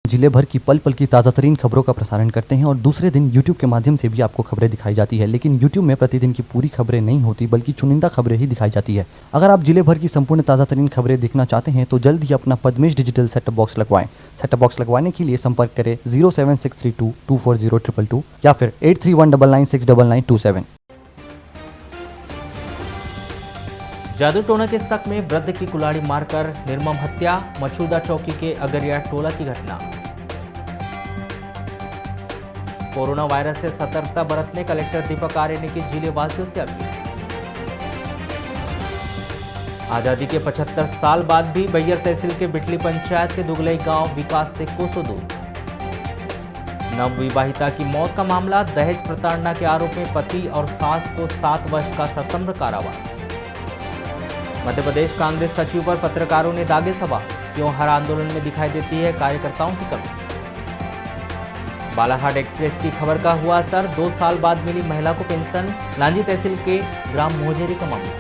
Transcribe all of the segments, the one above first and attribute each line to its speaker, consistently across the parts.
Speaker 1: जिले भर की पल पल की ताज़ा तरीन खबरों का प्रसारण करते हैं और दूसरे दिन यूट्यूब के माध्यम से भी आपको खबरें दिखाई जाती है। लेकिन यूट्यूब में प्रतिदिन की पूरी खबरें नहीं होती, बल्कि चुनिंदा खबरें ही दिखाई जाती है। अगर आप जिले भर की संपूर्ण ताज़ा तरीन खबरें देखना चाहते हैं तो जल्द ही अपना पद्मेश डिजिटल सेटअप बॉक्स लगवाएं। सेटअप बॉक्स लगवाने के लिए संपर्क करें 07632240222 या फिर 8319969927।
Speaker 2: जादू टोना के शक में वृद्ध की कुल्हाड़ी मारकर निर्मम हत्या, मछूदा चौकी के अगरिया टोला की घटना। कोरोना वायरस से सतर्कता बरतने कलेक्टर दीपक आर्य ने की जिले वासियों से अपील। आजादी के 75 साल बाद भी बैयर तहसील के बिटली पंचायत के दुगलई गांव विकास से कोसों दूर। नवविवाहिता की मौत का मामला, दहेज प्रताड़ना के आरोप में पति और सास को 7 वर्ष का सश्रम कारावास। मध्य प्रदेश कांग्रेस सचिव पर पत्रकारों ने दागे सवाल, क्यों हर आंदोलन में दिखाई देती है कार्यकर्ताओं की कमी। बालाघाट एक्सप्रेस की खबर का हुआ असर, 2 साल बाद मिली महिला को पेंशन। लांजी तहसील के ग्राम मोहजेरी का मामला।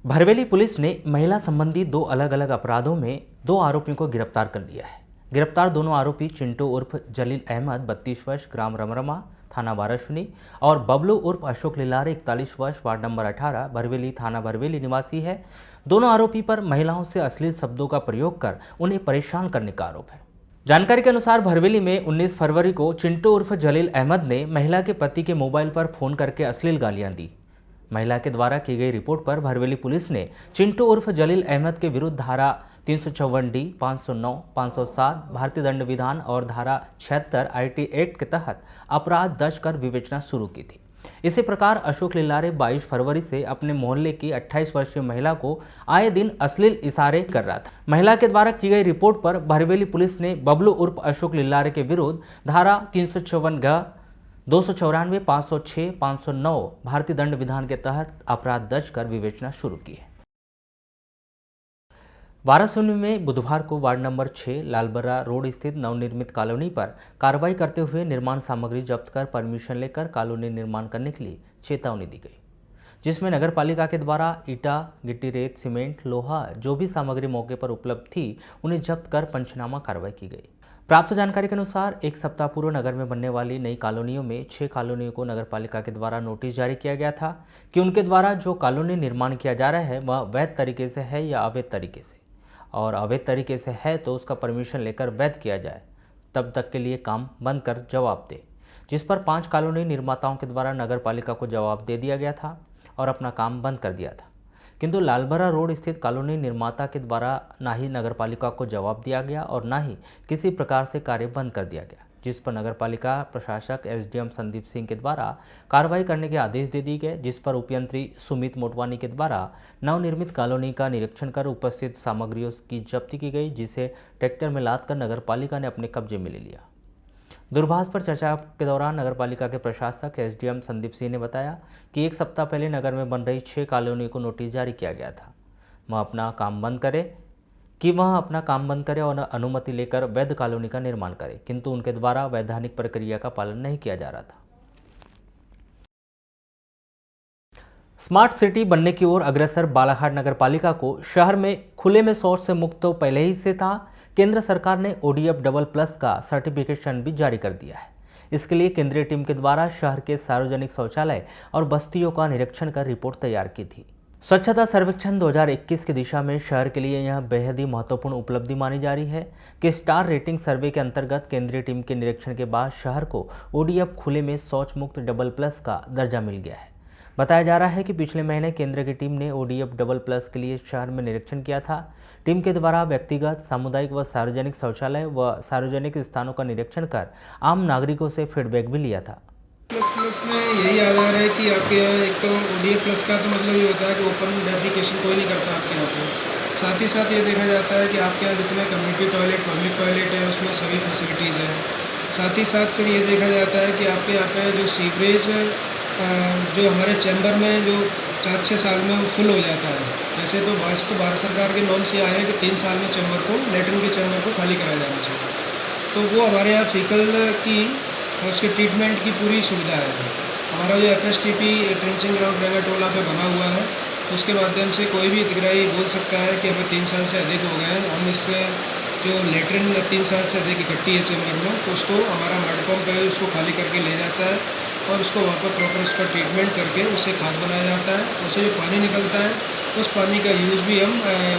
Speaker 2: भरवेली पुलिस ने महिला संबंधी 2 अलग अलग अपराधों में 2 आरोपियों को गिरफ्तार कर लिया है। गिरफ्तार दोनों आरोपी चिंटू उर्फ जलील अहमद 32 वर्ष ग्राम रमरमा थाना वाराशुनी और बबलू उर्फ अशोक लिलारे 41 वर्ष वार्ड नंबर 18 भरवेली थाना भरवेली निवासी है। दोनों आरोपी पर महिलाओं से अश्लील शब्दों का प्रयोग कर उन्हें परेशान करने का आरोप है। जानकारी के अनुसार भरवेली में 19 फरवरी को चिंटू उर्फ जलील अहमद ने महिला के पति के मोबाइल पर फोन करके अश्लील गालियां दी। महिला के द्वारा की गई रिपोर्ट पर भरवेली पुलिस ने चिंटू उर्फ जलील अहमद के विरुद्ध धारा 354D, 509, 507 भारतीय दंड विधान और धारा 76 IT एक्ट के तहत अपराध दर्ज कर विवेचना शुरू की थी। इसी प्रकार अशोक लिलारे 22 फरवरी से अपने मोहल्ले की 28 वर्षीय महिला को आए दिन अश्लील इशारे कर रहा था। महिला के द्वारा की गई रिपोर्ट पर भरवेली पुलिस ने बबलू उर्फ अशोक लिलारे के विरुद्ध धारा 354G, 294, 506, 509 भारतीय दंड विधान के तहत अपराध दर्ज कर विवेचना शुरू की है। वाराणसी में बुधवार को वार्ड नंबर 6 लालबरा रोड स्थित नवनिर्मित कॉलोनी पर कार्रवाई करते हुए निर्माण सामग्री जब्त कर परमिशन लेकर कॉलोनी निर्माण करने के लिए चेतावनी दी गई, जिसमें नगर पालिका के द्वारा ईटा, गिट्टी, रेत, सीमेंट, लोहा जो भी सामग्री मौके पर उपलब्ध थी उन्हें जब्त कर पंचनामा कार्रवाई की गई। प्राप्त जानकारी के अनुसार 1 सप्ताह पूर्व नगर में बनने वाली नई कॉलोनियों में 6 कॉलोनियों को नगर पालिका के द्वारा नोटिस जारी किया गया था कि उनके द्वारा जो कॉलोनी निर्माण किया जा रहा है वह वैध तरीके से है या अवैध तरीके से, और अवैध तरीके से है तो उसका परमिशन लेकर वैध किया जाए, तब तक के लिए काम बंद कर जवाब दे। जिस पर 5 कॉलोनी निर्माताओं के द्वारा नगर पालिका को जवाब दे दिया गया था और अपना काम बंद कर दिया था, किंतु लालबरा रोड स्थित कॉलोनी निर्माता के द्वारा ना ही नगर पालिका को जवाब दिया गया और ना ही किसी प्रकार से कार्य बंद कर दिया गया, जिस पर नगर पालिका प्रशासक SDM संदीप सिंह के द्वारा कार्रवाई करने के आदेश दे दिए गए, जिस पर उपयंत्री सुमित मोटवानी के द्वारा नवनिर्मित कॉलोनी का निरीक्षण कर उपस्थित सामग्रियों की जब्ती की गई, जिसे ट्रैक्टर में लाद कर नगर पालिका ने अपने कब्जे में ले लिया। दूरभाष पर चर्चा के दौरान नगर पालिका के प्रशासक SDM संदीप सिंह ने बताया कि 1 सप्ताह पहले नगर में बन रही 6 कॉलोनियों को नोटिस जारी किया गया था। वह अपना काम बंद करे और अनुमति लेकर वैध कॉलोनी का निर्माण करे, किंतु उनके द्वारा वैधानिक प्रक्रिया का पालन नहीं किया जा रहा था। स्मार्ट सिटी बनने की ओर अग्रसर बालाघाट नगर पालिका को शहर में खुले में शौच से मुक्त तो पहले ही से था। केंद्र सरकार ने ODF++ का सर्टिफिकेशन भी जारी कर दिया है। इसके लिए केंद्रीय टीम के द्वारा शहर के सार्वजनिक शौचालय और बस्तियों का निरीक्षण कर रिपोर्ट तैयार की थी। स्वच्छता सर्वेक्षण 2021 की दिशा में शहर के लिए यह बेहद ही महत्वपूर्ण उपलब्धि मानी जा रही है कि स्टार रेटिंग सर्वे के अंतर्गत केंद्रीय टीम के निरीक्षण के बाद शहर को ODF खुले में शौच मुक्त AA+ का दर्जा मिल गया है। बताया जा रहा है कि पिछले महीने केंद्र की टीम ने ODF++ के लिए शहर में निरीक्षण किया था। टीम के द्वारा व्यक्तिगत, सामुदायिक व सार्वजनिक शौचालय व सार्वजनिक स्थानों का निरीक्षण कर आम नागरिकों से फीडबैक भी लिया था।
Speaker 3: प्लस में यही आधार है कि आपके यहाँ एक तो ODF+ का तो मतलब ये होता है कि ओपन डेफिकेशन कोई नहीं करता आपके यहाँ पे। साथ ही साथ ये देखा जाता है कि आपके यहाँ जितने कम्युनिटी टॉयलेट, पब्लिक टॉयलेट है उसमें सभी फैसिलिटीज़ हैं। साथ ही साथ फिर ये देखा जाता है कि आपके यहाँ पे जो सीवरेज जो हमारे चैम्बर में जो 4-6 साल में वो फुल हो जाता है। वैसे तो भारत सरकार के नॉर्म से आए हैं कि 3 साल में चैम्बर को, लेटरिन के चैम्बर को खाली कराया जाना चाहिए। तो वो हमारे यहाँ फीकल की उसके ट्रीटमेंट की पूरी सुविधा है। हमारा जो FSTP ट्रेंचिंग ग्राउंड रेंगा टोला पे बना हुआ है, उसके माध्यम से कोई भी हितग्राही बोल सकता है कि हमें 3 साल से अधिक हो गए हैं, हम इससे जो लेटरिन 3 साल से अधिक इकट्ठी है चैम्बर में, तो उसको हमारा हेड पंप है उसको खाली करके ले जाता है और उसको वहाँ पर प्रॉपर उसका ट्रीटमेंट करके उससे खाद बनाया जाता है। उससे जो पानी निकलता है उस पानी का यूज़ भी हम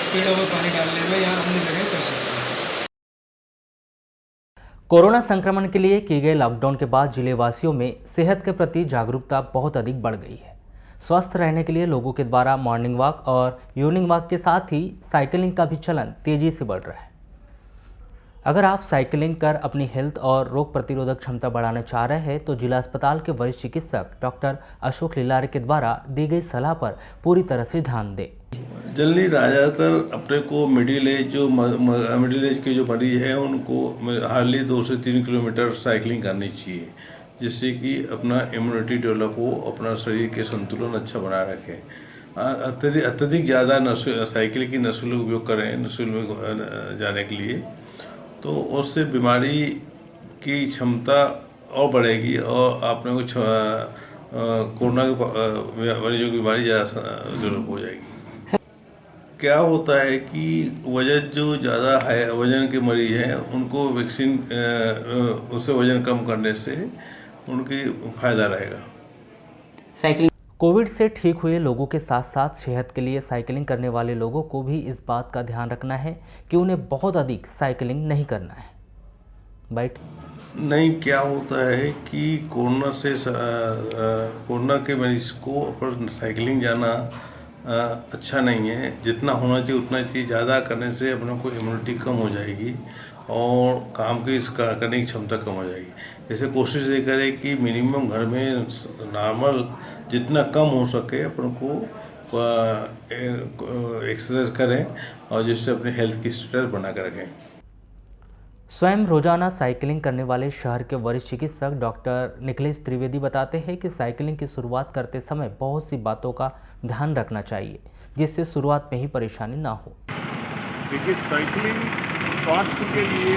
Speaker 3: पेड़ों में पानी डालने में या अन्य जगह कर सकते हैं।
Speaker 2: कोरोना संक्रमण के लिए किए गए लॉकडाउन के बाद जिले वासियों में सेहत के प्रति जागरूकता बहुत अधिक बढ़ गई है। स्वस्थ रहने के लिए लोगों के द्वारा मॉर्निंग वॉक और इवनिंग वॉक के साथ ही साइकिलिंग का भी चलन तेजी से बढ़ रहा है। अगर आप साइकिलिंग कर अपनी हेल्थ और रोग प्रतिरोधक क्षमता बढ़ाना चाह रहे हैं तो जिला अस्पताल के वरिष्ठ चिकित्सक डॉक्टर अशोक लीलारे के द्वारा दी गई सलाह पर पूरी तरह से ध्यान दें।
Speaker 4: जनरली ज़्यादातर अपने को मिडिल एज मिडिल एज के जो मरीज हैं उनको हार्डली 2 से 3 किलोमीटर साइकिलिंग करनी चाहिए, जिससे कि अपना इम्यूनिटी डेवलप हो, अपना शरीर के संतुलन अच्छा बना रखें। अत्यधिक ज़्यादा साइकिल की नस्ल उपयोग करें नस्ल में जाने के लिए, तो उससे बीमारी की क्षमता और बढ़ेगी और आपने को कोरोना मरीजों की बीमारी ज़्यादा डेवलप हो जाएगी। क्या होता है कि वजन जो ज़्यादा है वजन के मरीज हैं उनको वैक्सीन उससे वजन कम करने से उनकी फ़ायदा रहेगा।
Speaker 2: कोविड से ठीक हुए लोगों के साथ साथ सेहत के लिए साइकिलिंग करने वाले लोगों को भी इस बात का ध्यान रखना है कि उन्हें बहुत अधिक साइकिलिंग नहीं करना है।
Speaker 4: नहीं, क्या होता है कि कोरोना के मरीज को पर साइकिलिंग जाना अच्छा नहीं है। जितना होना चाहिए उतना चाहिए, ज़्यादा करने से अपने को इम्यूनिटी कम हो जाएगी और काम की करने की क्षमता कम हो जाएगी। जैसे कोशिश ये करें कि मिनिमम घर में नॉर्मल जितना कम हो सके अपन को एक्सरसाइज करें और जिससे अपनी हेल्थ की स्टेटस बना कर रखें।
Speaker 2: स्वयं रोजाना साइकिलिंग करने वाले शहर के वरिष्ठ चिकित्सक डॉक्टर निखिलेश त्रिवेदी बताते हैं कि साइकिलिंग की शुरुआत करते समय बहुत सी बातों का ध्यान रखना चाहिए जिससे शुरुआत में ही परेशानी ना हो।
Speaker 5: देखिए, साइकिलिंग स्वास्थ्य के लिए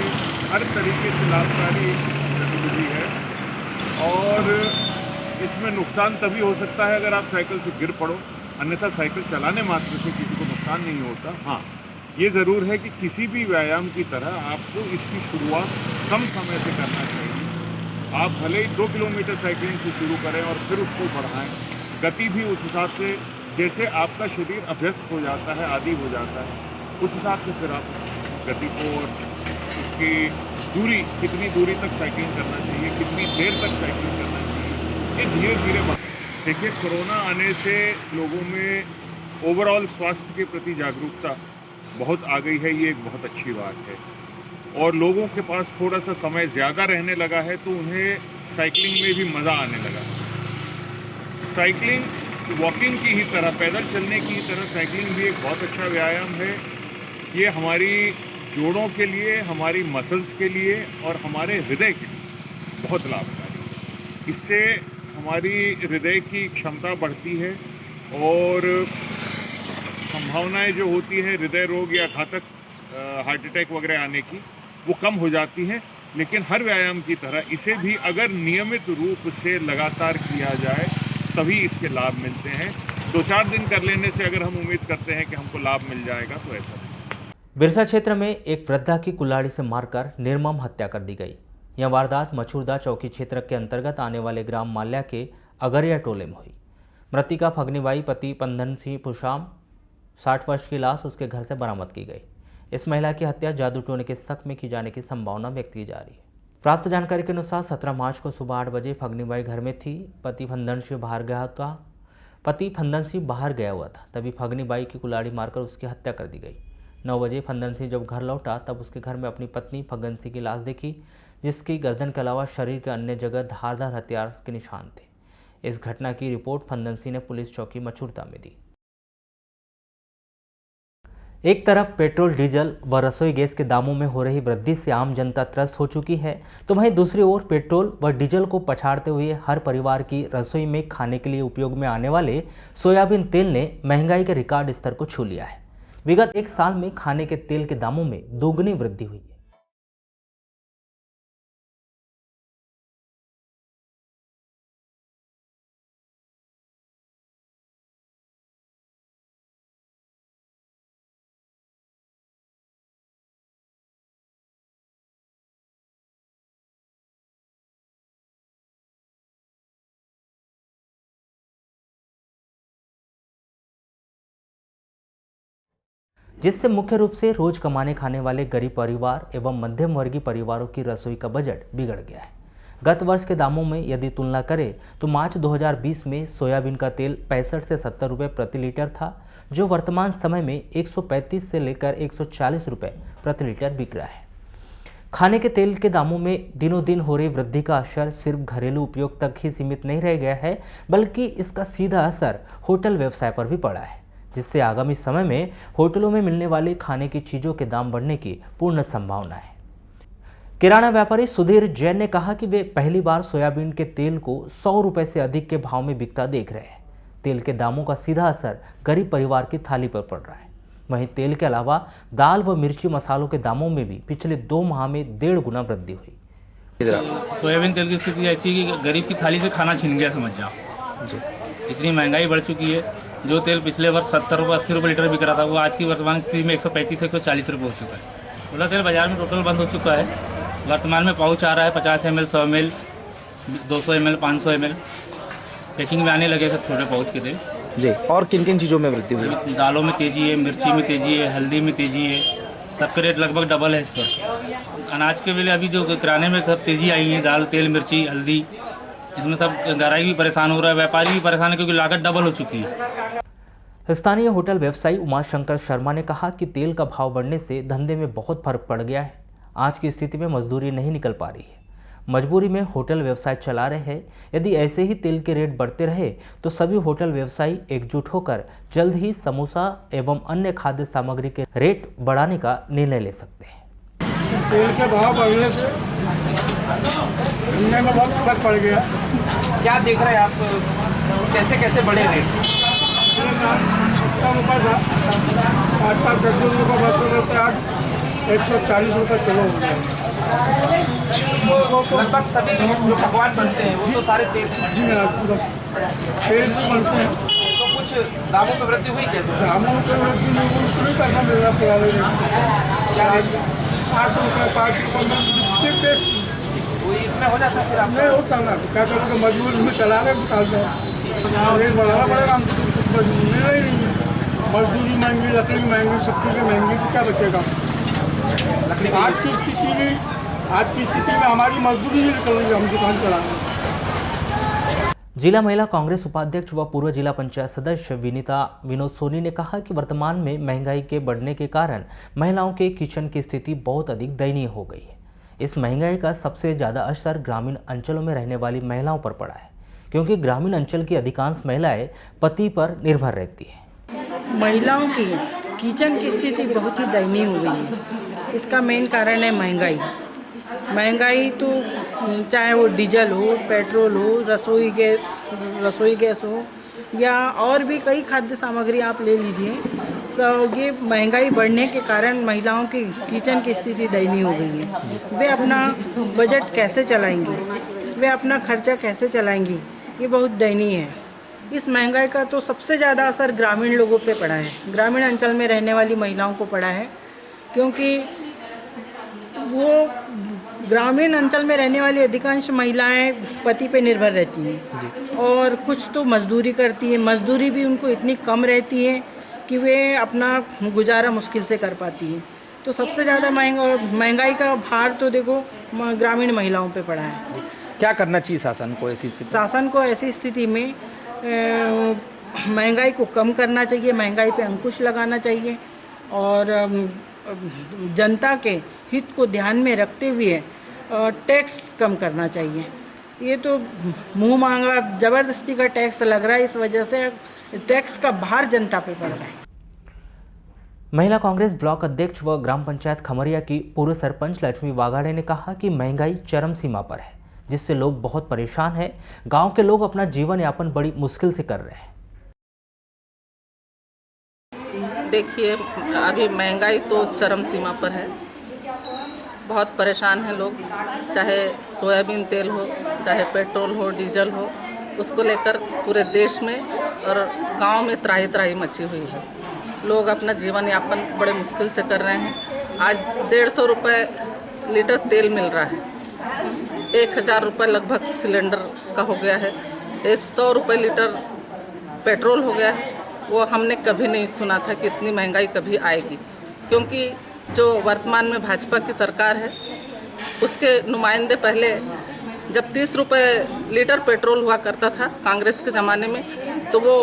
Speaker 5: हर तरीके से लाभकारी गतिविधि है और इसमें नुकसान तभी हो सकता है अगर आप साइकिल से गिर पड़ो, अन्यथा साइकिल चलाने मात्र से किसी को नुकसान नहीं होता। हाँ, ये ज़रूर है कि किसी भी व्यायाम की तरह आपको इसकी शुरुआत कम समय से करना चाहिए। आप भले ही 2 किलोमीटर साइकिलिंग से शुरू करें और फिर उसको बढ़ाएं, गति भी उस हिसाब से जैसे आपका शरीर अभ्यस्त हो जाता है, आदी हो जाता है, उस हिसाब से फिर आप उस गति को और उसकी दूरी, कितनी दूरी तक साइकिलिंग करना चाहिए, कितनी देर तक साइकिलिंग करना चाहिए, ये धीरे धीरे बढ़। देखिए, कोरोना आने से लोगों में ओवरऑल स्वास्थ्य के प्रति जागरूकता बहुत आ गई है, ये एक बहुत अच्छी बात है और लोगों के पास थोड़ा सा समय ज़्यादा रहने लगा है तो उन्हें साइकिलिंग में भी मज़ा आने लगा। साइकिलिंग वॉकिंग की ही तरह, पैदल चलने की ही तरह साइकिलिंग भी एक बहुत अच्छा व्यायाम है। ये हमारी जोड़ों के लिए, हमारी मसल्स के लिए और हमारे हृदय के लिए बहुत लाभकारी है। इससे हमारी हृदय की क्षमता बढ़ती है और संभावनाएं जो होती है हृदय रोग या घातक हार्ट अटैक वगैरह आने की, वो कम हो जाती हैं। लेकिन हर व्यायाम की तरह इसे भी अगर नियमित रूप से लगातार किया जाए तभी इसके लाभ मिलते हैं। 2-4 दिन कर लेने से अगर हम उम्मीद करते हैं कि हमको लाभ मिल जाएगा तो ऐसा नहीं।
Speaker 2: बिरसा क्षेत्र में एक वृद्धा की कुल्हाड़ी से मारकर निर्मम हत्या कर दी गई। यह वारदात मछुरदा चौकी क्षेत्र के अंतर्गत आने वाले ग्राम माल्या के अगरिया टोले में हुई। मृतिका फगनीबाई पति पंदन सिंह पुशाम 60 वर्ष की लाश उसके घर से बरामद की गई। इस महिला की हत्या जादू टोने के शक में की जाने की संभावना व्यक्त की जा रही है। प्राप्त जानकारी के अनुसार 17 मार्च को सुबह 8 बजे फगनीबाई घर में थी। पति फंदन सिंह बाहर गया हुआ था, तभी फगनीबाई की कुल्हाड़ी मारकर उसकी हत्या कर दी गई। 9 बजे फंदन सिंह जब घर लौटा तब उसके घर में अपनी पत्नी फगन सिंह की लाश देखी, जिसकी गर्दन के अलावा शरीर के अन्य जगह धारदार हथियार के निशान थे। इस घटना की रिपोर्ट फंदन सिंह ने पुलिस चौकी मछुरदा में दी। एक तरफ पेट्रोल, डीजल व रसोई गैस के दामों में हो रही वृद्धि से आम जनता त्रस्त हो चुकी है, तो वहीं दूसरी ओर पेट्रोल व डीजल को पछाड़ते हुए हर परिवार की रसोई में खाने के लिए उपयोग में आने वाले सोयाबीन तेल ने महंगाई के रिकॉर्ड स्तर को छू लिया है। विगत एक साल में खाने के तेल के दामों में दोगुनी वृद्धि हुई है। जिससे मुख्य रूप से रोज कमाने खाने वाले गरीब परिवार एवं मध्यम वर्गीय परिवारों की रसोई का बजट बिगड़ गया है। गत वर्ष के दामों में यदि तुलना करें तो मार्च 2020 में सोयाबीन का तेल 65 से 70 रुपये प्रति लीटर था, जो वर्तमान समय में 135 से लेकर 140 रुपये प्रति लीटर बिक रहा है। खाने के तेल के दामों में दिनों दिन हो रही वृद्धि का असर सिर्फ घरेलू उपयोग तक ही सीमित नहीं रह गया है, बल्कि इसका सीधा असर होटल व्यवसाय पर भी पड़ा है, जिससे आगामी समय में होटलों में मिलने वाली खाने की चीज़ों के दाम बढ़ने की पूर्ण संभावना है। किराना व्यापारी सुधीर जैन ने कहा कि वे पहली बार सोयाबीन के तेल को 100 रुपये से अधिक के भाव में बिकता देख रहे हैं। तेल के दामों का सीधा असर गरीब परिवार की थाली पर पड़ रहा है। वहीं तेल के अलावा दाल व मिर्ची मसालों के दामों में भी पिछले 2 माह में 1.5 गुना वृद्धि हुई।
Speaker 6: सोयाबीन तेल की स्थिति ऐसी है कि गरीब की थाली से खाना छीन गया, समझ जाओ। इतनी महंगाई बढ़ चुकी है। जो तेल पिछले वर्ष 70 रुपये 80 रुपये लीटर बिक रहा था, वो आज की वर्तमान स्थिति में 135 से 140 रुपये हो चुका है। खुला तेल बाजार में टोटल बंद हो चुका है। वर्तमान में पाउच आ रहा है 50 ml, 100 ml, 200 ml, 500 ml packing में आने लगे सब छोटे पाउच के तेल
Speaker 7: जी। और किन किन चीज़ों में वृद्धि हुई?
Speaker 6: दालों में तेज़ी है, मिर्ची में तेज़ी है, हल्दी में तेज़ी है। सबके रेट लगभग डबल है इस वक्त। अनाज के वेले अभी जो किराने में सब तेज़ी आई है, दाल, तेल, मिर्ची, हल्दी, इसमें सब गहराई भी परेशान हो रहा है, व्यापारी भी परेशान है, क्योंकि लागत डबल हो चुकी है।
Speaker 2: स्थानीय होटल व्यवसायी उमाशंकर शर्मा ने कहा कि तेल का भाव बढ़ने से धंधे में बहुत फर्क पड़ गया है। आज की स्थिति में मजदूरी नहीं निकल पा रही है, मजबूरी में होटल व्यवसाय चला रहे हैं। यदि ऐसे ही तेल के रेट बढ़ते रहे तो सभी होटल व्यवसायी एकजुट होकर जल्द ही समोसा एवं अन्य खाद्य सामग्री के रेट बढ़ाने का निर्णय ले सकते हैं।
Speaker 3: तेल के भाव बढ़ने से धंधे में बहुत फर्क पड़ गया।
Speaker 7: क्या देख रहे हैं आप, कैसे कैसे बढ़े रेट?
Speaker 3: 70 रुपये था, 8 10 रुपये बढ़ते रहते आज 140 रुपये किलो हो गया।
Speaker 7: लगभग सभी जो पकवान बनते हैं वो तो सारे तेल
Speaker 3: जी हाँ, पूरा तेल से बनते हैं।
Speaker 7: तो कुछ दामों में वृद्धि हुई क्या?
Speaker 3: दामों पर वृद्धि नहीं हुई, पूरी पैसा मिल रहा पुराने
Speaker 7: क्या रेट?
Speaker 3: 60 रुपये 60 रुपये टेस्ट
Speaker 7: वो इसमें हो जाता है फिर आप?
Speaker 3: नहीं होता ना, क्या करोगे, मजबूरी में चला रहे निकालते हैं। रेट बढ़ाना पड़ेगा हमको, कुछ मिल ही नहीं है। मजदूरी महंगी, लकड़ी महंगी, सब चीज़ें महंगी, तो क्या बचेगा? आज की स्थिति में हमारी मजदूरी नहीं निकल रही है, हम दुकान चला रहे हैं।
Speaker 2: जिला महिला कांग्रेस उपाध्यक्ष व पूर्व जिला पंचायत सदस्य विनोद सोनी ने कहा कि वर्तमान में महंगाई के बढ़ने के कारण महिलाओं के किचन की स्थिति बहुत अधिक दयनीय हो गई है। इस महंगाई का सबसे ज़्यादा असर ग्रामीण अंचलों में रहने वाली महिलाओं पर पड़ा है, क्योंकि ग्रामीण अंचल की अधिकांश महिलाएं पति पर निर्भर रहती हैं।
Speaker 8: महिलाओं की किचन की स्थिति बहुत ही दयनीय हो गई है। इसका मेन कारण है महंगाई। महंगाई तो चाहे वो डीजल हो, पेट्रोल हो, रसोई गैस हो या और भी कई खाद्य सामग्री आप ले लीजिए, सब ये महंगाई बढ़ने के कारण महिलाओं की किचन की स्थिति दयनीय हो गई है। वे अपना बजट कैसे चलाएंगी, वे अपना खर्चा कैसे चलाएंगी, ये बहुत दयनीय है। इस महंगाई का तो सबसे ज़्यादा असर ग्रामीण लोगों पे पड़ा है, ग्रामीण अंचल में रहने वाली महिलाओं को पड़ा है, क्योंकि वो ग्रामीण अंचल में रहने वाली अधिकांश महिलाएं पति पे निर्भर रहती हैं और कुछ तो मजदूरी करती हैं। मजदूरी भी उनको इतनी कम रहती है कि वे अपना गुजारा मुश्किल से कर पाती हैं। तो सबसे ज़्यादा महंगाई का भार तो देखो ग्रामीण महिलाओं पे पड़ा है।
Speaker 7: क्या करना चाहिए शासन को ऐसी स्थिति?
Speaker 8: शासन को ऐसी स्थिति में महंगाई को कम करना चाहिए, महंगाई पे अंकुश लगाना चाहिए और जनता के हित को ध्यान में रखते हुए टैक्स कम करना चाहिए। ये तो मुंह मांगा ज़बरदस्ती का टैक्स लग रहा है, इस वजह से टैक्स का भार जनता पे पड़ रहा है।
Speaker 2: महिला कांग्रेस ब्लॉक अध्यक्ष व ग्राम पंचायत खमरिया की पूर्व सरपंच लक्ष्मी वाघाड़े ने कहा कि महंगाई चरम सीमा पर है, जिससे लोग बहुत परेशान हैं। गांव के लोग अपना जीवन यापन बड़ी मुश्किल से कर रहे हैं।
Speaker 9: देखिए, अभी महंगाई तो चरम सीमा पर है, बहुत परेशान हैं लोग। चाहे सोयाबीन तेल हो, चाहे पेट्रोल हो, डीजल हो, उसको लेकर पूरे देश में और गांव में त्राही त्राही मची हुई है। लोग अपना जीवन यापन बड़े मुश्किल से कर रहे हैं। आज 150 रुपये लीटर तेल मिल रहा है, 1000 रुपये लगभग सिलेंडर का हो गया है, 100 रुपये लीटर पेट्रोल हो गया है। वो हमने कभी नहीं सुना था कि इतनी महंगाई कभी आएगी। क्योंकि जो वर्तमान में भाजपा की सरकार है उसके नुमाइंदे पहले जब 30 रुपये लीटर पेट्रोल हुआ करता था कांग्रेस के ज़माने में, तो वो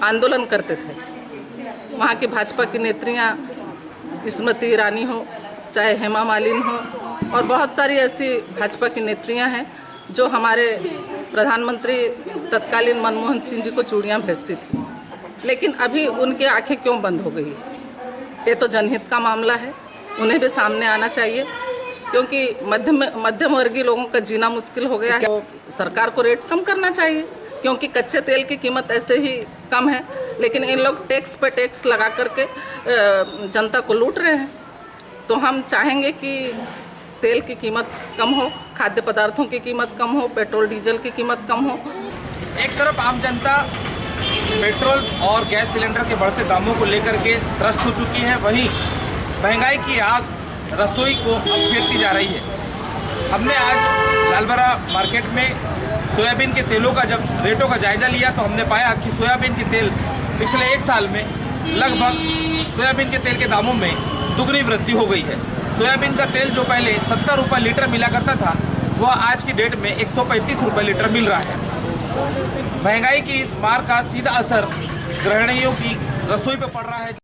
Speaker 9: आंदोलन करते थे। वहाँ की भाजपा की नेत्रियाँ स्मृति ईरानी हो, चाहे हेमा मालिनी हो, और बहुत सारी ऐसी भाजपा की नेत्रियाँ हैं जो हमारे प्रधानमंत्री तत्कालीन मनमोहन सिंह जी को चूड़ियाँ भेजती थी। लेकिन अभी उनकी आंखें क्यों बंद हो गई है? ये तो जनहित का मामला है, उन्हें भी सामने आना चाहिए, क्योंकि मध्यम वर्गीय लोगों का जीना मुश्किल हो गया है। तो सरकार को रेट कम करना चाहिए, क्योंकि कच्चे तेल की कीमत ऐसे ही कम है, लेकिन इन लोग टैक्स पे टैक्स लगा करके जनता को लूट रहे हैं। तो हम चाहेंगे कि तेल की कीमत कम हो, खाद्य पदार्थों की कीमत कम हो, पेट्रोल डीजल की कीमत कम हो।
Speaker 7: एक तरफ आम जनता पेट्रोल और गैस सिलेंडर के बढ़ते दामों को लेकर के त्रस्त हो चुकी है, वहीं महंगाई की आग रसोई को अब घेरती जा रही है। हमने आज लालबरा मार्केट में सोयाबीन के तेलों का जब रेटों का जायज़ा लिया तो हमने पाया कि सोयाबीन के तेल पिछले 1 साल में लगभग सोयाबीन के तेल के दामों में दुगनी वृद्धि हो गई है। सोयाबीन का तेल जो पहले 70 रुपये लीटर मिला करता था, वह आज की डेट में 135 रुपये लीटर मिल रहा है। महंगाई की इस मार का सीधा असर गृहिणियों की रसोई पर पड़ रहा है।